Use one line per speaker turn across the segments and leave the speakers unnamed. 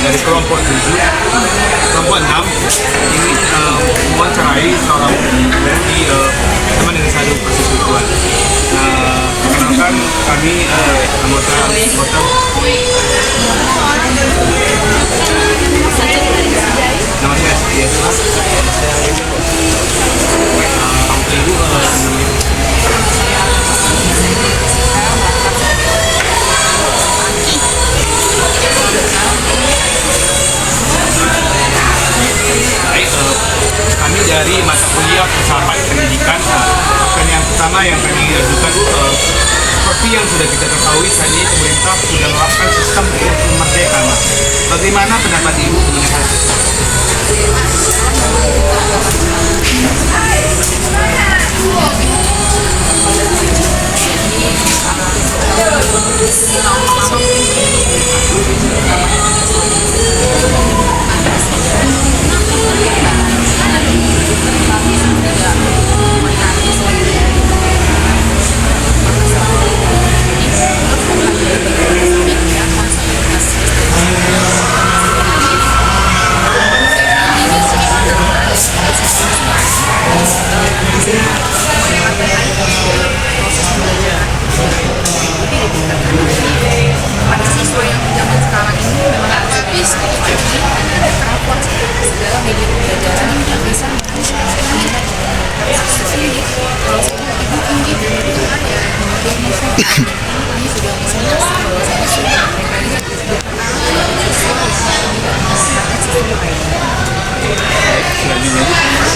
dari kelompok 7, kelompok 6 ini mewawancarai seorang dari teman yang satu persekutuan. Perkenalkan kami anggota nama saya Setia. Ibu kami dari mata kuliah persahabatan pendidikan. Yang pertama yang kami ajukan seperti yang sudah kita ketahui saat ini pemerintah sudah menerapkan sistem kurikulum merdeka. Bagaimana pendapat Ibu mengenai hal tersebut?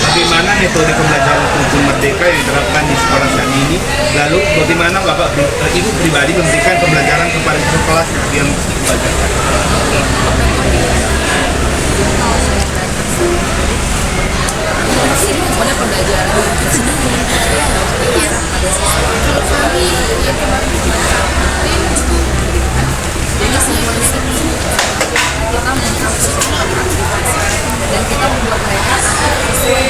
Bagaimana metode pembelajaran kurikulum merdeka yang diterapkan di sekolah saat ini? Lalu bagaimana Ibu pribadi memberikan pembelajaran kepada kelas yang dipelajarkan?
Dan kita membuat mereka sesuai dengan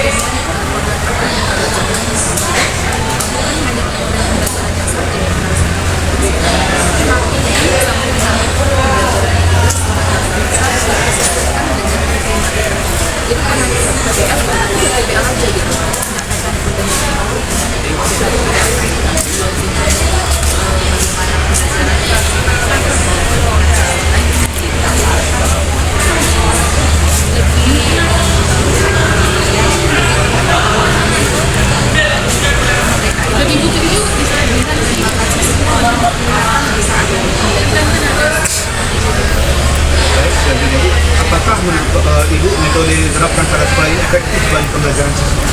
apakah menurut Ibu metode yang diterapkan pada sekolah ini efektif bagi pembelajaran siswa?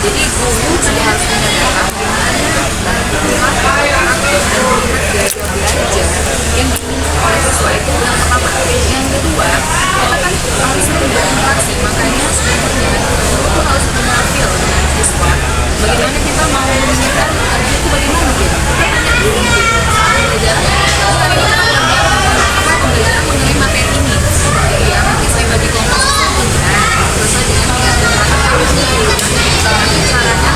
Jadi guru juga harus punya data yang diinginkan oleh siswa itu yang pertama. Yang kedua, kita kan harus berinteraksi, makanya guru harus punya feel dengan siswa. Bagaimana kita mau menunjukkan itu bagaimana gitu? Pembelajaran mengenai materi ini, ya nanti saya bagi kelompok satu, terus dengan caranya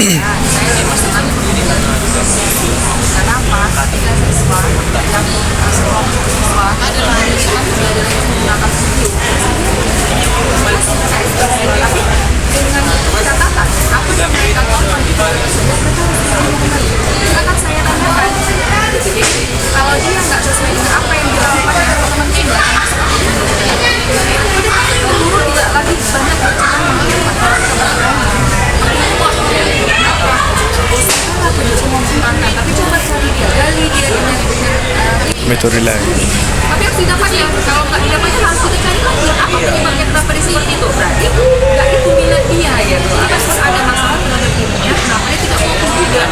saya memang senang pendidikan karena apa? Ketika siswa yang sekolah siswa adalah kan belajar menggunakan video masih tapi dengan catatan apa yang mereka tonton itu akan saya tanyakan gitu. Jadi kalau dia nggak sesuai dengan apa yang dilakukan oleh teman-teman dia nggak masuk. Guru tidak lagi banyak berbicara mengenai tapi coba cari dia, gali dia dengan
metode lain.
tapi harus didapatnya. Kalau nggak didapatnya harus kita cari lagi apa penyebabnya kenapa dia seperti itu. Berarti nggak itu minat dia gitu. Ataupun ada masalah terhadap dirinya, kenapa dia tidak fokus juga.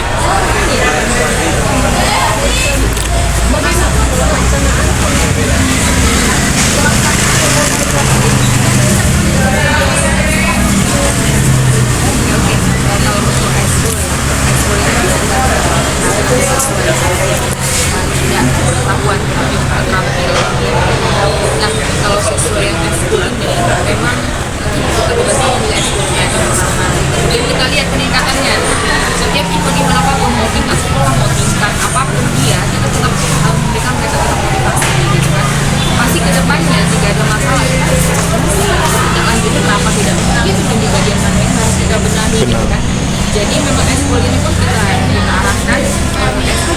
Nah, kalau siswa yang ekskul ini memang kita bebaskan nilai ekskulnya yang pertama. Kemudian kita lihat peningkatannya. Setiap event apapun, mau tingkat sekolah, mau tingkat apapun dia, kita tetap memberikan mereka tetap motivasi gitu kan. Pasti kedepannya jika ada masalah tidak lanjut kenapa tidak benar itu menjadi bagian mana yang harus kita benahi gitu kan. Jadi memang ekskul ini pun kita arahkan ekskul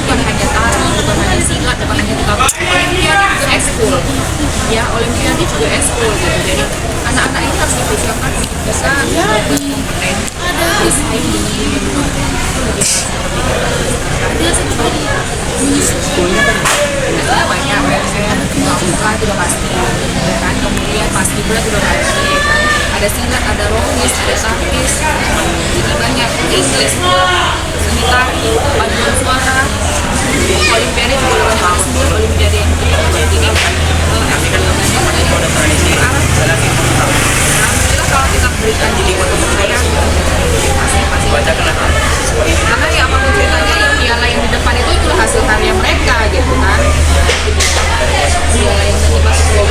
bukan hanya tari, bukan hanya silat, bukan hanya tari, olimpiade juga ekskul ya, olimpiade juga ekskul gitu. Jadi anak-anak ini harus dipersiapkan bisa berkompeten, bersaing di luar. Ada seperti banyak PSN, pramuka itu udah pasti kan, kemudian pasti pula itu udah pasti kan. Ada silat, ada rohis, ada tapis, jadi banyak English, seni tari, paduan suara, olimpiade juga udah banyak ekskul, olimpiade yang ini alhamdulillah kalau kita berikan jadi kepercayaan pasti karena ya apapun ceritanya yang piala yang di depan itu itulah hasil karya mereka gitu kan. Piala yang tadi masuk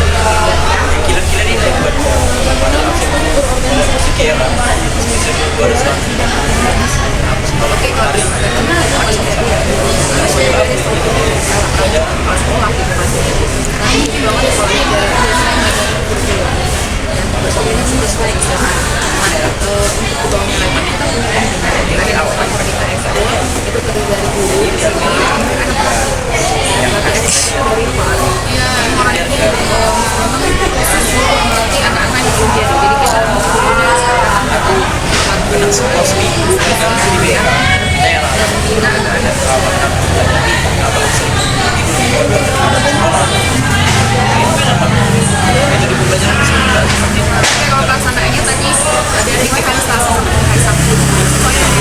oke kalau pelaksanaannya tadi ada lima kali Selasa sampai hari Sabtu. Soalnya ada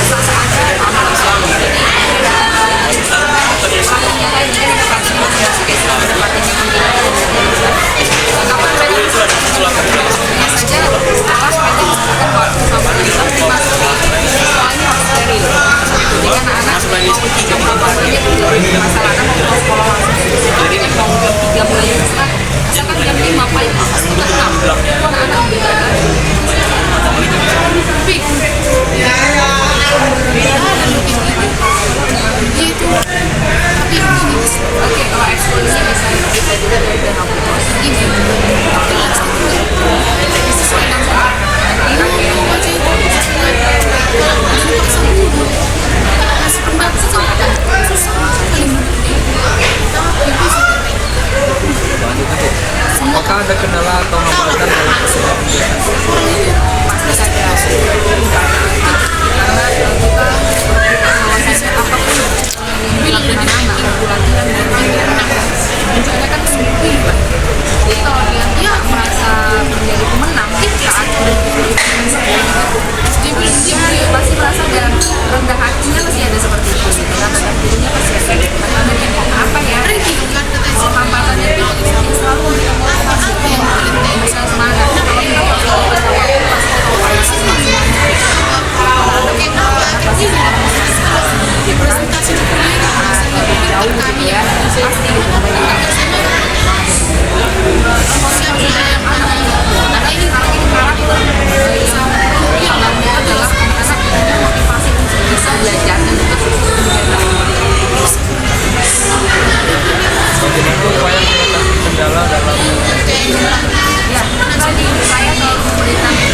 Selasa aja amal Islam. Jadi yang lain mungkin dapat motivasi kayak selama dapatnya kapan mereka bisa hanya saja setelah mereka disediakan waktu sama kita dimasuki soalnya harus steril. Jadi anak-anak mau apa-apanya dimasalahkan mau sekolah langsung. Jadi mau jam 3 mulai start asalkan jam 5 paling pas setengah 6 anak-anak juga ada tapi oke kalau ekskul ini bisa juga dari dana bos ini disesuaikan sama
apakah ada kendala atau hambatan dalam kesehatan?
pasti saja karena kita mengawasi apapun dilakukan anak latihan dan kan sendiri. Jadi kalau dia merasa menjadi pemenang saat dia pasti merasa dan rendah hatinya masih ada seperti itu gitu. Karena dirinya pasti ada tekanan yang apa ya kalau hambatannya itu yang selalu bisa semangat. Kalau kita pasti saya selalu memberitakan